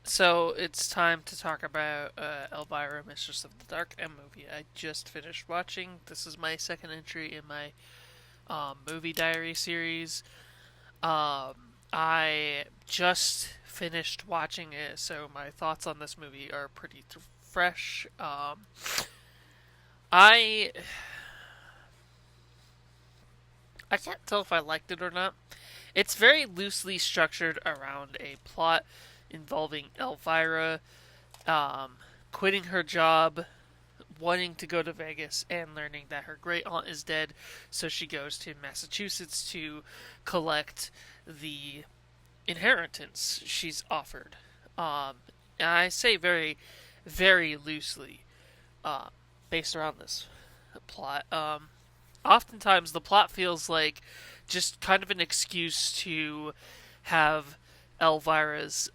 So it's time to talk about Elvira, Mistress of the Dark, a movie I just finished watching. This is my second entry in my movie diary series. I just finished watching it, so my thoughts on this movie are pretty fresh. I I can't tell if I liked it or not. It's very loosely structured around a plot involving Elvira um, quitting her job, wanting to go to Vegas, and learning that her great aunt is dead. So she goes to Massachusetts to collect the inheritance she's offered. And I say very, very loosely, uh, based around this plot. Oftentimes, the plot feels like just kind of an excuse to have Elvira's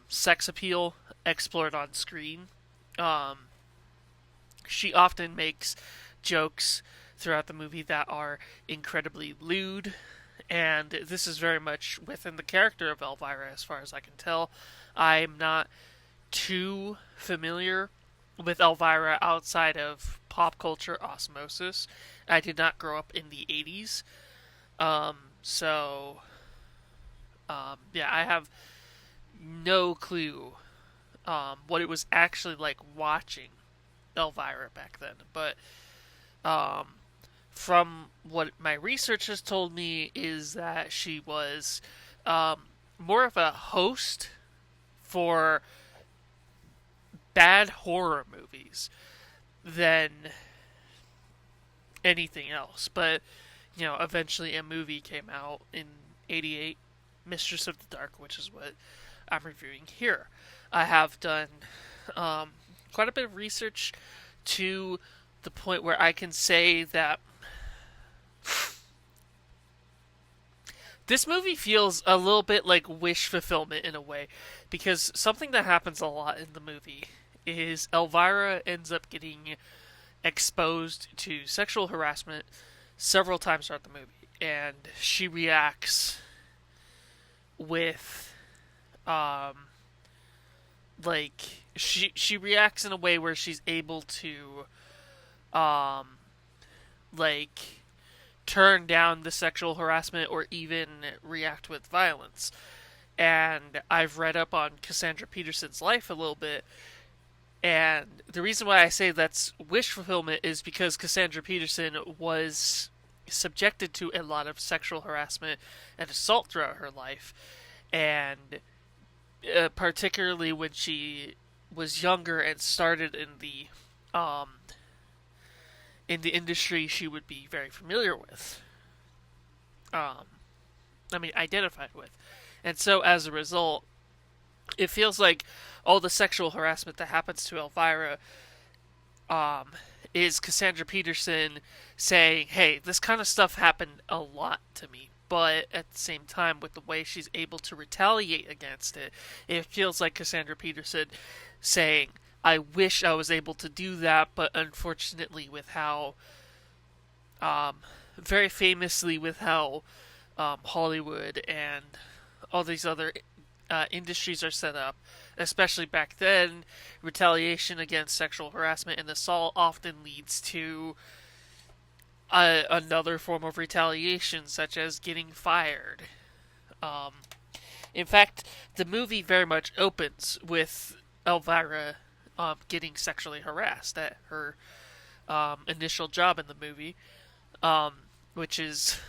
sex appeal explored on screen. Um, she often makes jokes throughout the movie that are incredibly lewd, and this is very much within the character of Elvira, as far as I can tell. I'm not too familiar with Elvira outside of pop culture osmosis. I did not grow up in the 80s, so yeah, I have no clue what it was actually like watching Elvira back then. But um, from what my research has told me is that she was um, more of a host for bad horror movies than anything else. But eventually a movie came out in '88, Mistress of the Dark, which is what I'm reviewing here. I have done um, quite a bit of research to the point where I can say that this movie feels a little bit like wish fulfillment in a way, because something that happens a lot in the movie is Elvira ends up getting exposed to sexual harassment several times throughout the movie, and she reacts with um she reacts in a way where she's able to um like turn down the sexual harassment or even react with violence. And I've read up on Cassandra Peterson's life a little bit, and the reason why I say that's wish fulfillment is because Cassandra Peterson was subjected to a lot of sexual harassment and assault throughout her life, and particularly when she was younger and started um, in the industry she would be very familiar with. Um, identified with. And so as a result, it feels like all the sexual harassment that happens to Elvira um, is Cassandra Peterson saying, hey, this kind of stuff happened a lot to me. But at the same time, with the way she's able to retaliate against it, it feels like Cassandra Peterson saying, I wish I was able to do that, but unfortunately, with how, um, very famously, with how Hollywood and all these other industries are set up, especially back then, retaliation against sexual harassment and assault often leads to another form of retaliation, such as getting fired. Um, in fact, the movie very much opens with Elvira getting sexually harassed at her initial job in the movie, um, which is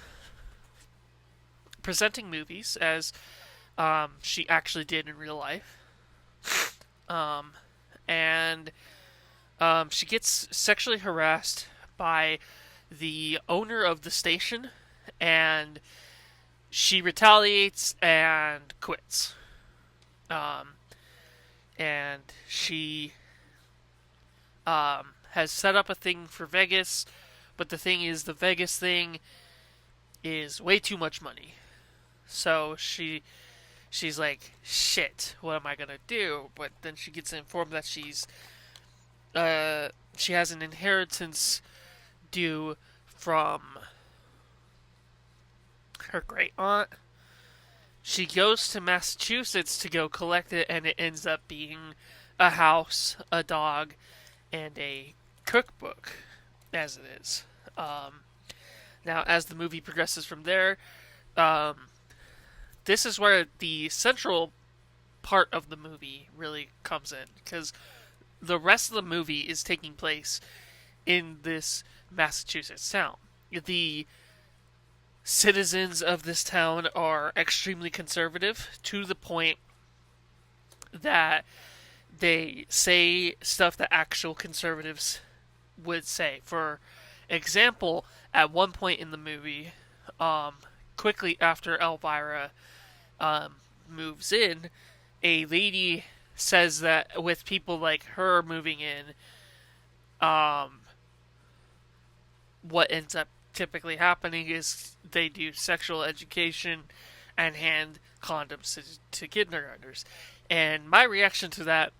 presenting movies as she actually did in real life. Um, and she gets sexually harassed by the owner of the station, and she retaliates and quits. Um, and she has set up a thing for Vegas, but the thing is, the Vegas thing is way too much money. So she's like, shit, what am I gonna do? But then she gets informed that she has an inheritance due from her great aunt, She goes to Massachusetts to go collect it, and it ends up being a house, a dog, and a cookbook, as it is. Um, Now, as the movie progresses from there, um, this is where the central part of the movie really comes in, because the rest of the movie is taking place in this Massachusetts town. The citizens of this town are extremely conservative to the point that they say stuff that actual conservatives would say. For example, at one point in the movie, um, quickly after Elvira um, moves in, a lady says that with people like her moving in, um, what ends up typically happening is they do sexual education and hand condoms to kindergartners. And my reaction to that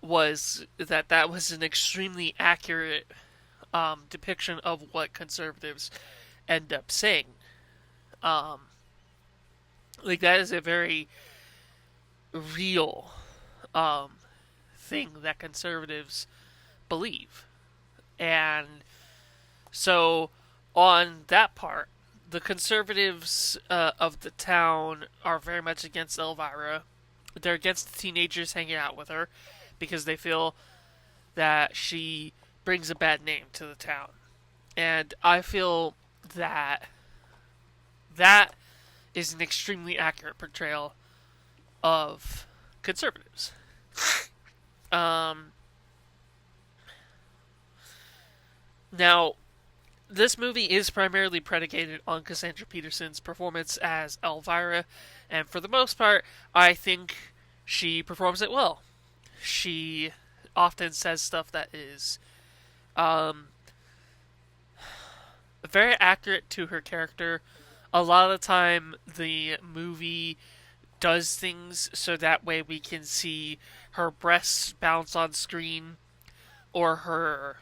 was that that was an extremely accurate depiction of what conservatives end up saying. Um, like, that is a very real um, thing that conservatives believe. And so, on that part, the conservatives of the town are very much against Elvira. They're against the teenagers hanging out with her because they feel that she brings a bad name to the town. And I feel that that is an extremely accurate portrayal of conservatives. Um, Now, this movie is primarily predicated on Cassandra Peterson's performance as Elvira, and for the most part, I think she performs it well. She often says stuff that is um, very accurate to her character. A lot of the time, the movie does things so that way we can see her breasts bounce on screen or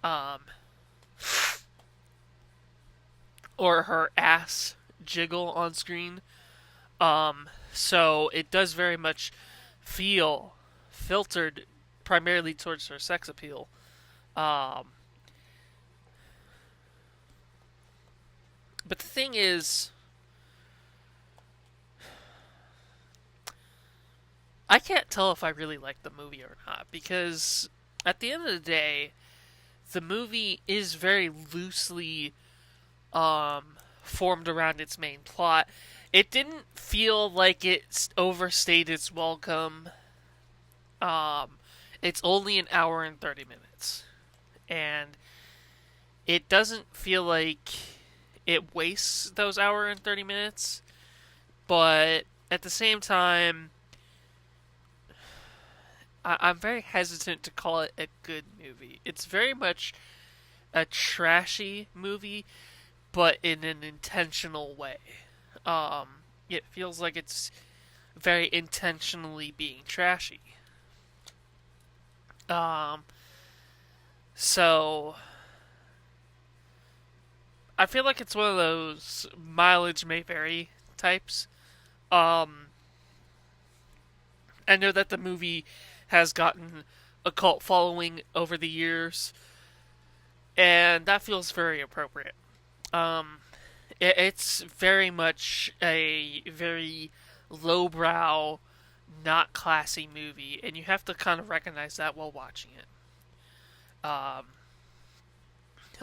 um, her ass jiggle on screen. So it does very much feel filtered primarily towards her sex appeal. Um, but the thing is, I can't tell if I really like the movie or not, because at the end of the day, the movie is very loosely formed around its main plot. It didn't feel like it overstayed its welcome. Um, it's only an hour and 30 minutes. And it doesn't feel like it wastes those hour and 30 minutes. But at the same time, I'm very hesitant to call it a good movie. It's very much a trashy movie, but in an intentional way. It feels like it's very intentionally being trashy. Um, so I feel like it's one of those mileage may vary types. Um, I know that the movie has gotten a cult following over the years, and that feels very appropriate. Um, it's very much a very lowbrow, not classy movie, and you have to kind of recognize that while watching it. Um,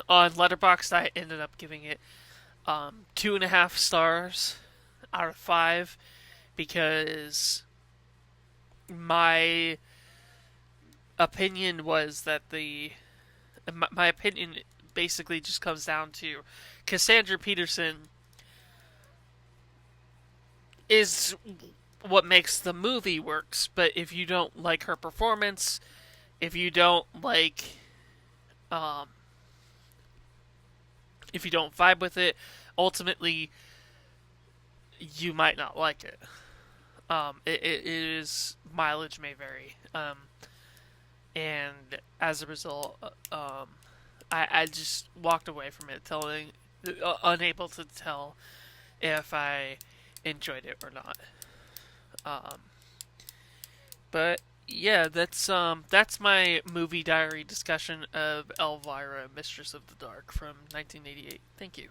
on Letterboxd, I ended up giving it 2.5 stars out of 5 because my opinion was that my opinion basically just comes down to Cassandra Peterson is what makes the movie works, but if you don't like her performance, if you don't like um if you don't vibe with it, ultimately you might not like it. It is mileage may vary. And as a result, I just walked away from it, unable to tell if I enjoyed it or not. Um, but yeah, that's my movie diary discussion of Elvira, Mistress of the Dark from 1988. Thank you.